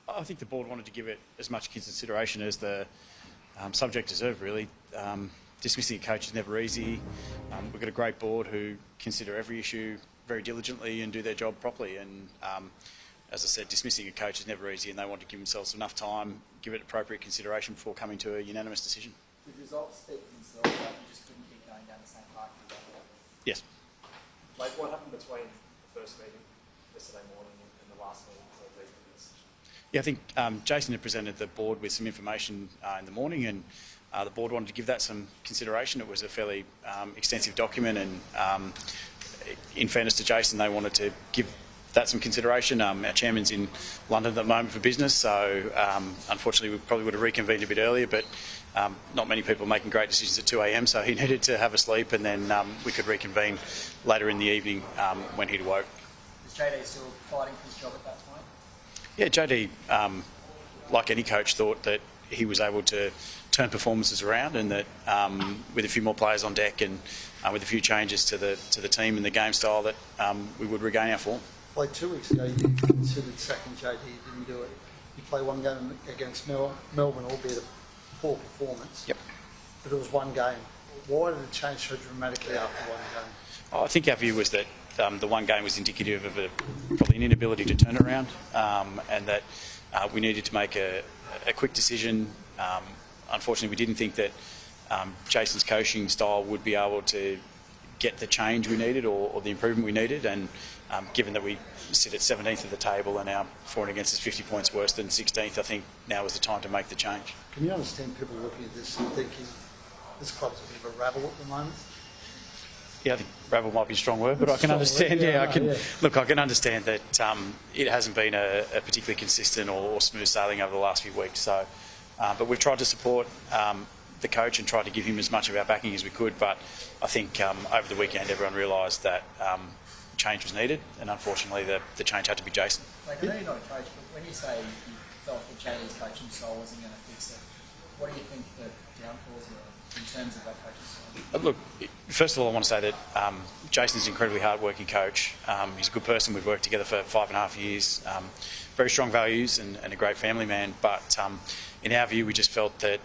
I think the board wanted to give it as much consideration as the subject deserved, really. Dismissing a coach is never easy. We've got a great board who consider every issue very diligently and do their job properly. And as I said, dismissing a coach is never easy, and they want to give themselves enough time, give it appropriate consideration before coming to a unanimous decision. Did results speak for themselves? Like you just couldn't keep going down the same path? Yes. Like what happened between the first meeting yesterday morning and the last meeting to lead to the decision? Yeah, I think Jason had presented the board with some information in the morning, and the board wanted to give that some consideration. It was a fairly extensive document, and in fairness to Jason, they wanted to give that some consideration. Our chairman's in London at the moment for business, so unfortunately we probably would have reconvened a bit earlier, but not many people making great decisions at 2 a.m, so he needed to have a sleep, and then we could reconvene later in the evening when he'd awoke. Is JD still fighting for his job at that point? Yeah, JD, like any coach, thought that he was able to turn performances around, and that with a few more players on deck and with a few changes to the team and the game style, that we would regain our form. Like 2 weeks ago, you considered sacking JD, didn't do it. You play one game against Melbourne, albeit a poor performance. Yep. But it was one game. Why did it change so dramatically after one game? I think our view was that the one game was indicative of probably an inability to turn around, and that we needed to make a quick decision. Unfortunately, we didn't think that Jason's coaching style would be able to get the change we needed or the improvement we needed, and given that we sit at 17th of the table and our for and against is 50 points worse than 16th, I think now was the time to make the change. Can you understand people looking at this and thinking this club's a bit of a rabble at the moment? Yeah, I think rabble might be a strong word, but I can understand. Look, I can understand that it hasn't been a particularly consistent or smooth sailing over the last few weeks. So, but we've tried to support the coach and tried to give him as much of our backing as we could. But I think over the weekend, everyone realised that change was needed, and unfortunately, the change had to be Jason. Like, I know you're not a coach, but when you say you felt that JD's coaching style wasn't going to fix it, what do you think the downfalls were in terms of that coaching style? Look, first of all, I want to say that Jason's an incredibly hard-working coach. He's a good person. We've worked together for 5.5 years. Very strong values and a great family man. But in our view, we just felt that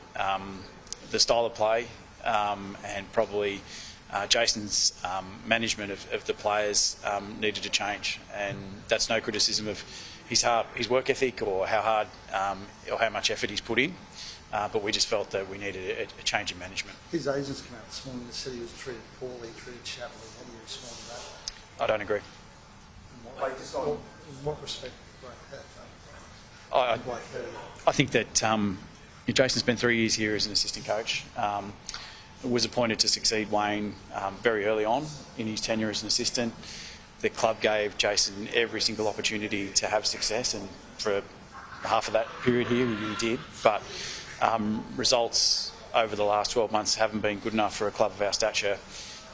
the style of play and probably Jason's management of the players needed to change. And that's no criticism of his work ethic or how hard or how much effort he's put in. But we just felt that we needed a change in management. His agents came out this morning and said he was treated poorly, treated shabbily. How do you respond to that? I don't agree. In what respect? I think that Jason spent 3 years here as an assistant coach. Was appointed to succeed Wayne very early on in his tenure as an assistant. The club gave Jason every single opportunity to have success, and for half of that period here he did. But results over the last 12 months haven't been good enough for a club of our stature,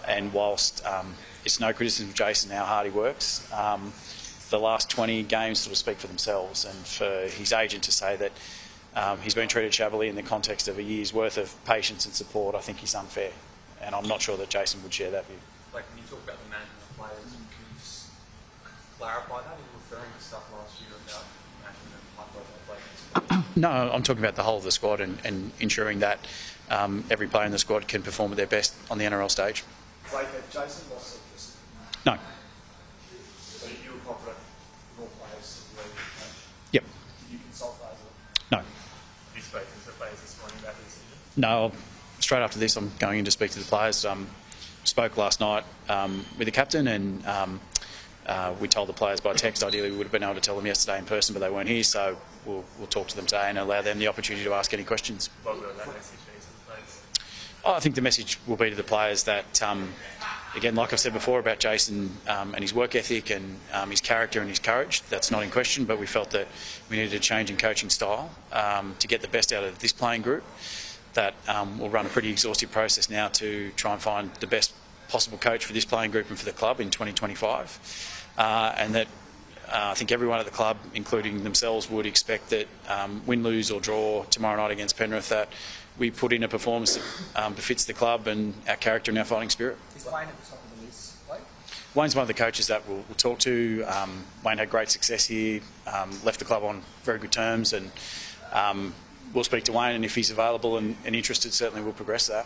and whilst it's no criticism of Jason how hard he works, the last 20 games sort of speak for themselves, and for his agent to say that he's been treated shabbily in the context of a year's worth of patience and support, I think is unfair, and I'm not sure that Jason would share that view. Like when you talk about the management of players, can you just clarify that? Are you referring to stuff last year about management of high-profile players? No, I'm talking about the whole of the squad and ensuring that every player in the squad can perform at their best on the NRL stage. Like Jason lost just No. so you were confident in all players to leave? Yep. Did you consult those? No. Have you spoken to the players this morning about this? No. Straight after this, I'm going in to speak to the players. Spoke last night with the captain, and we told the players by text. Ideally, we would have been able to tell them yesterday in person, but they weren't here, so we'll talk to them today and allow them the opportunity to ask any questions. What will that message be to the players? I think the message will be to the players that, again, like I've said before about Jason and his work ethic and his character and his courage, that's not in question, but we felt that we needed a change in coaching style to get the best out of this playing group. That we'll run a pretty exhaustive process now to try and find the best possible coach for this playing group and for the club in 2025. And that I think everyone at the club, including themselves, would expect that win, lose or draw tomorrow night against Penrith, that we put in a performance that befits the club and our character and our fighting spirit. Is Wayne at the top of the list, Wayne's one of the coaches that we'll talk to. Wayne had great success here, left the club on very good terms, and we'll speak to Wayne, and if he's available and interested, certainly we'll progress that.